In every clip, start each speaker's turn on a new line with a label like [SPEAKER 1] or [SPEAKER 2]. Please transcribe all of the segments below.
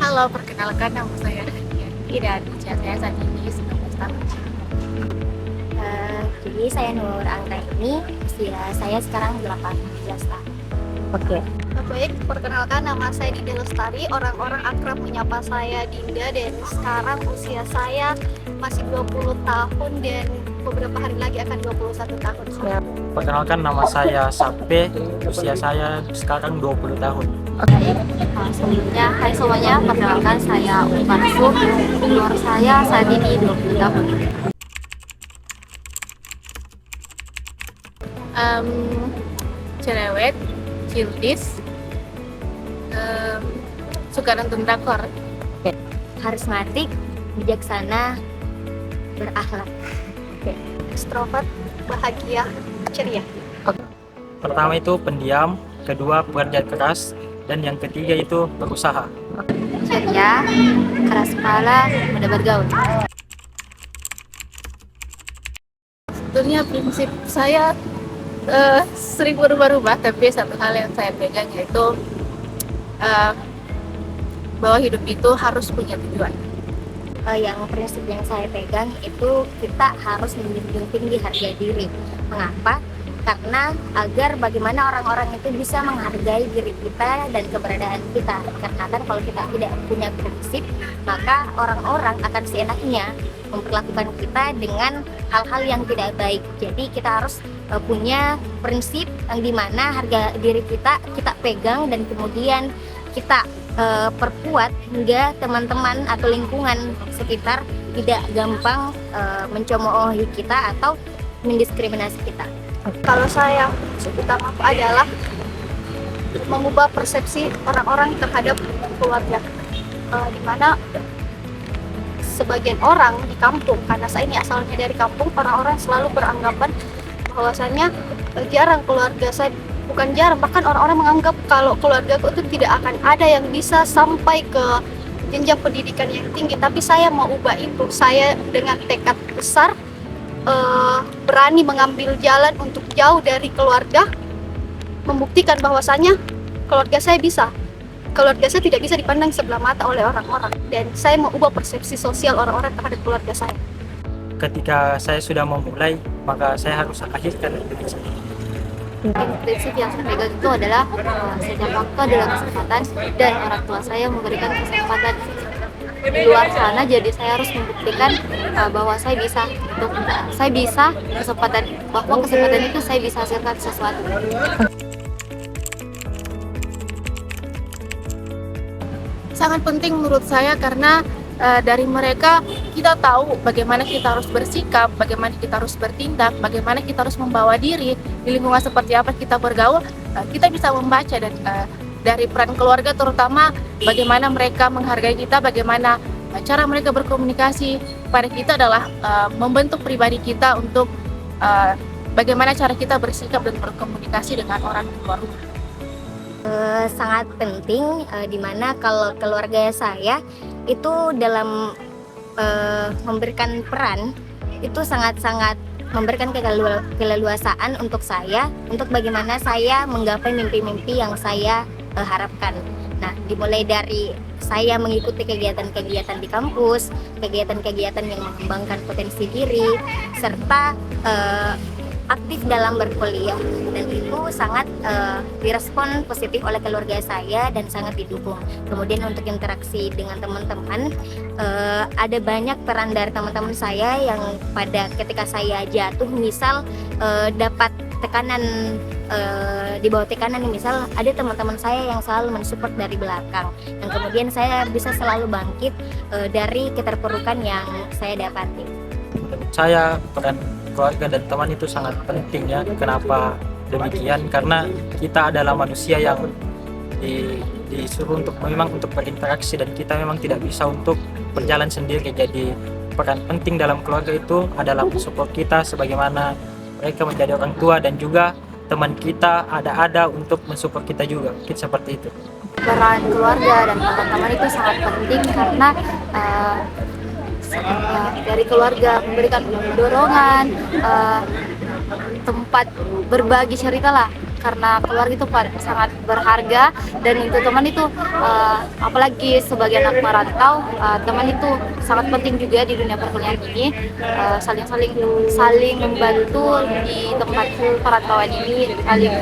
[SPEAKER 1] Halo, perkenalkan nama saya Daniati dan usia saya saat ini 19 tahun.
[SPEAKER 2] Jadi saya Nur Anggraini, usia saya sekarang 18 tahun.
[SPEAKER 3] Oke.
[SPEAKER 1] Baik, perkenalkan nama saya Dinda Lestari. Orang-orang akrab menyapa saya Dinda dan sekarang usia saya masih 20 tahun dan beberapa hari lagi akan 21 tahun.
[SPEAKER 4] Perkenalkan nama saya Sape, usia saya sekarang 20 tahun.
[SPEAKER 2] Sebelumnya, hai semuanya, perkenalkan saya Umarsum, umur saya saat ini 20 tahun.
[SPEAKER 1] Cerewet, childish, suka nonton drakor.
[SPEAKER 2] Karismatik, bijaksana, berakhlak.
[SPEAKER 1] Extrovert, bahagia, ceria.
[SPEAKER 4] Pertama itu pendiam, kedua pekerja keras, dan yang ketiga itu berusaha.
[SPEAKER 2] Ceria, keras kepala, mudah bergaul.
[SPEAKER 1] Sebetulnya prinsip saya sering berubah-ubah, tapi satu hal yang saya pegang yaitu bahwa hidup itu harus punya tujuan.
[SPEAKER 2] Yang prinsip yang saya pegang itu kita harus menjunjung tinggi harga diri. Mengapa? Karena agar bagaimana orang-orang itu bisa menghargai diri kita dan keberadaan kita. Karena kan kalau kita tidak punya prinsip, maka orang-orang akan seenaknya memperlakukan kita dengan hal-hal yang tidak baik. Jadi kita harus punya prinsip yang dimana harga diri kita pegang dan kemudian kita perkuat hingga teman-teman atau lingkungan sekitar tidak gampang mencemoohi kita atau mendiskriminasi kita.
[SPEAKER 1] Kalau saya prinsip utama adalah mengubah persepsi orang-orang terhadap keluarga, di mana sebagian orang di kampung, karena saya ini asalnya dari kampung, orang-orang selalu beranggapan bahwasannya jarang keluarga saya, bukan jarang, bahkan orang-orang menganggap kalau keluargaku itu tidak akan ada yang bisa sampai ke jenjang pendidikan yang tinggi. Tapi saya mau ubah itu. Saya dengan tekad besar berani mengambil jalan untuk jauh dari keluarga, membuktikan bahwasannya keluarga saya bisa. Keluarga saya tidak bisa dipandang sebelah mata oleh orang-orang, dan saya mau ubah persepsi sosial orang-orang terhadap keluarga saya.
[SPEAKER 4] Ketika saya sudah memulai, maka saya harus akhirkan diri saya.
[SPEAKER 2] Prinsip yang saya pegang itu adalah setiap waktu adalah kesempatan dan orang tua saya memberikan kesempatan di luar sana, jadi saya harus membuktikan bahwa saya bisa kesempatan itu saya bisa hasilkan sesuatu.
[SPEAKER 1] Sangat penting menurut saya karena dari mereka kita tahu bagaimana kita harus bersikap, bagaimana kita harus bertindak, bagaimana kita harus membawa diri di lingkungan seperti apa kita bergaul. Kita bisa membaca dan dari peran keluarga terutama bagaimana mereka menghargai kita, bagaimana cara mereka berkomunikasi pada kita adalah membentuk pribadi kita untuk bagaimana cara kita bersikap dan berkomunikasi dengan orang di luar rumah.
[SPEAKER 2] Sangat penting dimana kalau keluarga saya itu dalam memberikan peran itu sangat-sangat memberikan keleluasaan untuk saya untuk bagaimana saya menggapai mimpi-mimpi yang saya harapkan. Nah, dimulai dari saya mengikuti kegiatan-kegiatan di kampus, kegiatan-kegiatan yang mengembangkan potensi diri, serta aktif dalam berkuliah, dan itu sangat direspon positif oleh keluarga saya dan sangat didukung. Kemudian untuk interaksi dengan teman-teman, ada banyak peran dari teman-teman saya yang pada ketika saya jatuh misal dapat tekanan, di bawah tekanan, misal ada teman-teman saya yang selalu mensupport dari belakang, dan kemudian saya bisa selalu bangkit dari keterpurukan yang saya dapati.
[SPEAKER 4] Menurut saya peran keluarga dan teman itu sangat penting ya. Kenapa demikian? Karena kita adalah manusia yang disuruh untuk berinteraksi, dan kita memang tidak bisa untuk berjalan sendiri. Jadi peran penting dalam keluarga itu adalah support kita sebagaimana mereka menjadi orang tua, dan juga teman kita ada untuk mensupport kita juga. Seperti itu.
[SPEAKER 2] Peran keluarga dan teman-teman itu sangat penting karena dari keluarga memberikan dorongan, tempat berbagi cerita lah.
[SPEAKER 1] karena keluarga itu sangat berharga. Dan untuk teman itu apalagi sebagai anak merantau, teman itu sangat penting juga di dunia perkuliahan ini. Saling membantu di tempat perantauan ini, saling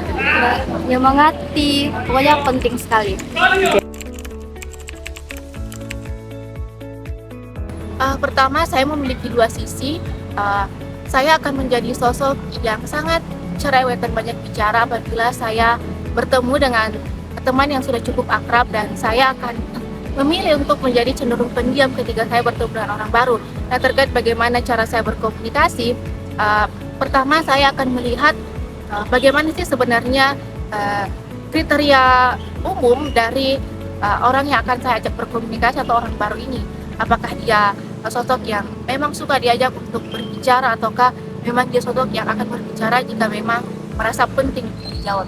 [SPEAKER 1] menyemangati, pokoknya penting sekali.
[SPEAKER 3] Pertama, saya memiliki dua sisi. Saya akan menjadi sosok yang sangat cerewet dan banyak bicara apabila saya bertemu dengan teman yang sudah cukup akrab, dan saya akan memilih untuk menjadi cenderung pendiam ketika saya bertemu dengan orang baru. Nah, terkait bagaimana cara saya berkomunikasi, pertama saya akan melihat bagaimana sih sebenarnya kriteria umum dari orang yang akan saya ajak berkomunikasi atau orang baru ini. Apakah dia sosok yang memang suka diajak untuk berbicara, ataukah memang dia sosok yang akan berbicara jika memang merasa penting dijawab.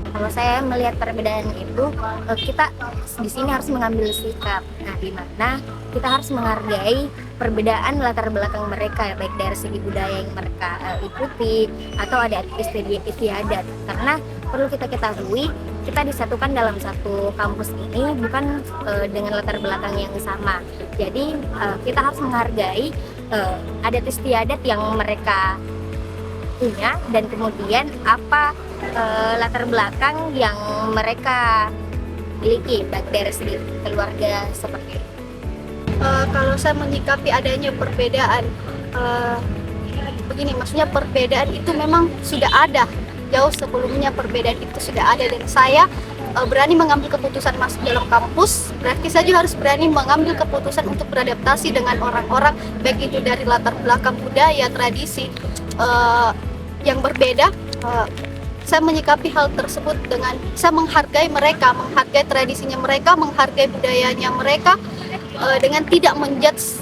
[SPEAKER 2] Kalau saya melihat perbedaan itu, kita di sini harus mengambil sikap. Nah, di mana kita harus menghargai perbedaan latar belakang mereka, baik dari segi budaya yang mereka ikuti atau ada istiadat. Karena perlu kita ketahui, kita disatukan dalam satu kampus ini bukan dengan latar belakang yang sama. Jadi kita harus menghargai adat istiadat yang mereka punya, dan kemudian apa latar belakang yang mereka miliki, baik dari segi keluarga seperti itu.
[SPEAKER 1] Kalau saya menyikapi adanya perbedaan, begini, maksudnya perbedaan itu memang sudah ada jauh sebelumnya, perbedaan itu sudah ada, dan saya berani mengambil keputusan masuk dalam kampus. Berarti saya juga harus berani mengambil keputusan untuk beradaptasi dengan orang-orang, baik itu dari latar belakang budaya, tradisi yang berbeda. Saya menyikapi hal tersebut dengan saya menghargai mereka, menghargai tradisinya mereka, menghargai budayanya mereka, dengan tidak menjudge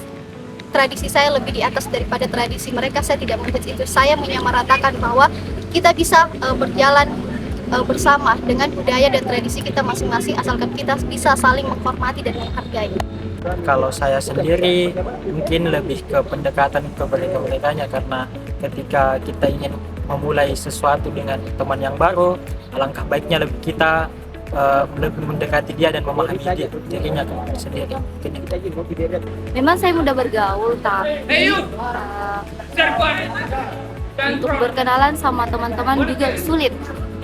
[SPEAKER 1] tradisi saya lebih di atas daripada tradisi mereka. Saya tidak menjudge itu. Saya menyamaratakan bahwa kita bisa berjalan bersama dengan budaya dan tradisi kita masing-masing, asalkan kita bisa saling menghormati dan menghargai.
[SPEAKER 4] Kalau saya sendiri mungkin lebih ke pendekatan ke mereka-merekanya, karena ketika kita ingin memulai sesuatu dengan teman yang baru, alangkah baiknya lebih kita lebih mendekati dia dan memahami dirinya sendiri.
[SPEAKER 1] Memang saya mudah bergaul, tapi untuk berkenalan sama teman-teman juga sulit.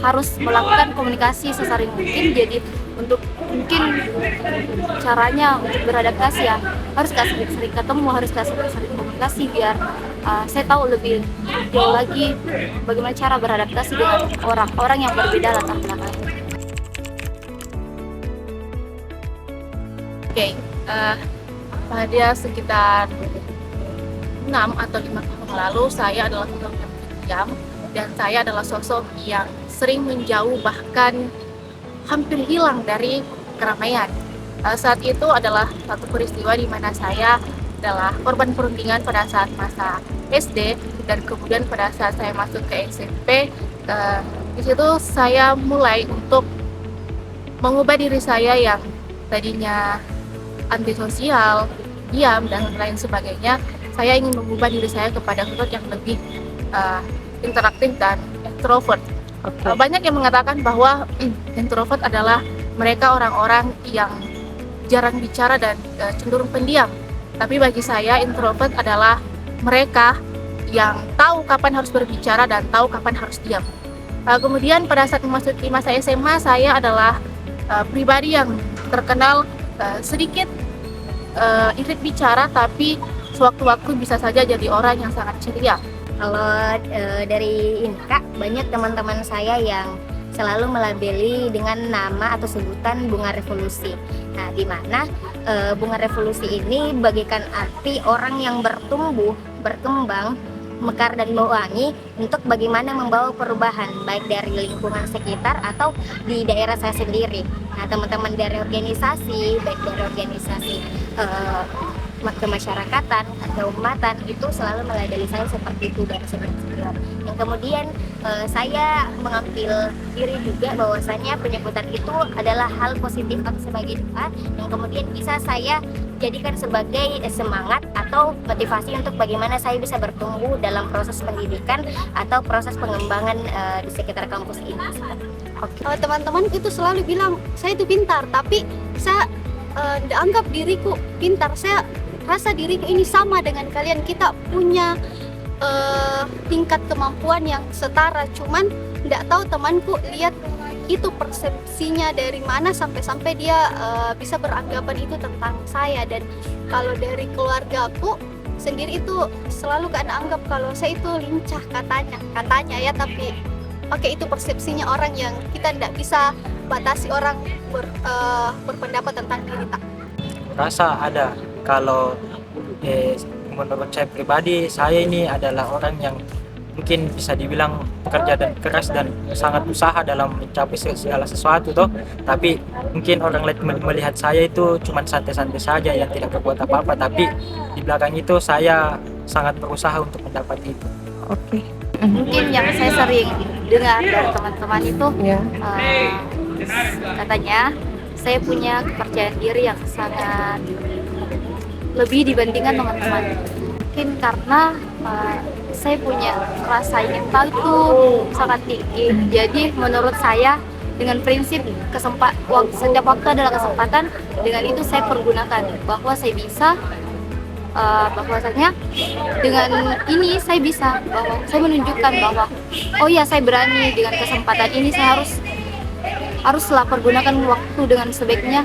[SPEAKER 1] Harus melakukan komunikasi sesering mungkin. Jadi untuk mungkin caranya untuk beradaptasi ya harus sering ketemu, harus sering komunikasi biar saya tahu lebih jauh lagi bagaimana cara beradaptasi dengan orang-orang yang berbeda latar belakang.
[SPEAKER 3] Oke, pada sekitar 6 atau 5 tahun lalu, saya adalah sosok yang pendiam, dan saya adalah sosok yang sering menjauh, bahkan hampir hilang dari keramaian. Saat itu adalah satu peristiwa di mana saya adalah korban perundingan pada saat masa SD, dan kemudian pada saat saya masuk ke SMP, di situ saya mulai untuk mengubah diri saya yang tadinya antisosial, diam, dan lain sebagainya. Saya ingin mengubah diri saya kepada sosok yang lebih interaktif dan introvert. Banyak yang mengatakan bahwa introvert adalah mereka orang-orang yang jarang bicara dan cenderung pendiam. Tapi bagi saya, introvert adalah mereka yang tahu kapan harus berbicara dan tahu kapan harus diam. Kemudian pada saat memasuki masa SMA, saya adalah pribadi yang terkenal sedikit irit bicara, tapi sewaktu-waktu bisa saja jadi orang yang sangat ceria.
[SPEAKER 2] Kalau dari Inka, banyak teman-teman saya yang selalu melabeli dengan nama atau sebutan bunga revolusi. Nah, di mana bunga revolusi ini bagaikan arti orang yang bertumbuh, berkembang, mekar dan bau wangi untuk bagaimana membawa perubahan baik dari lingkungan sekitar atau di daerah saya sendiri. Nah, teman-teman dari organisasi, baik dari organisasi kemasyarakatan atau umatan, itu selalu melabeli saya seperti itu dari senior. Yang kemudian saya mengambil diri juga bahwasanya penyebutan itu adalah hal positif atau sebagai doa yang kemudian bisa saya jadikan sebagai semangat atau motivasi untuk bagaimana saya bisa bertumbuh dalam proses pendidikan atau proses pengembangan di sekitar kampus ini.
[SPEAKER 1] Teman-teman itu selalu bilang saya itu pintar, tapi saya tidak anggap diriku pintar. Saya rasa diriku ini sama dengan kalian, kita punya tingkat kemampuan yang setara, cuman tidak tahu temanku lihat itu persepsinya dari mana sampai dia bisa beranggapan itu tentang saya. Dan kalau dari keluarga aku sendiri itu selalu kan anggap kalau saya itu lincah katanya ya, tapi oke, itu persepsinya orang yang kita tidak bisa batasi orang berpendapat tentang diri.
[SPEAKER 4] Rasa ada kalau menurut saya pribadi, saya ini adalah orang yang mungkin bisa dibilang pekerja dan keras dan sangat usaha dalam mencapai segala sesuatu toh, tapi mungkin orang lain melihat saya itu cuma santai-santai saja yang tidak berbuat apa-apa, tapi di belakang itu saya sangat berusaha untuk mendapat itu.
[SPEAKER 5] Oke.
[SPEAKER 3] Mungkin yang saya sering dengar dari teman-teman itu katanya saya punya kepercayaan diri yang sangat lebih dibandingkan teman-teman. Mungkin karena saya punya rasa ingin tahu itu sangat tinggi. Jadi menurut saya dengan prinsip setiap waktu adalah kesempatan, dengan itu saya pergunakan bahwa saya bisa, bahwasanya dengan ini saya bisa, bahwa saya menunjukkan bahwa oh ya saya berani dengan kesempatan ini, saya haruslah pergunakan waktu dengan sebaiknya.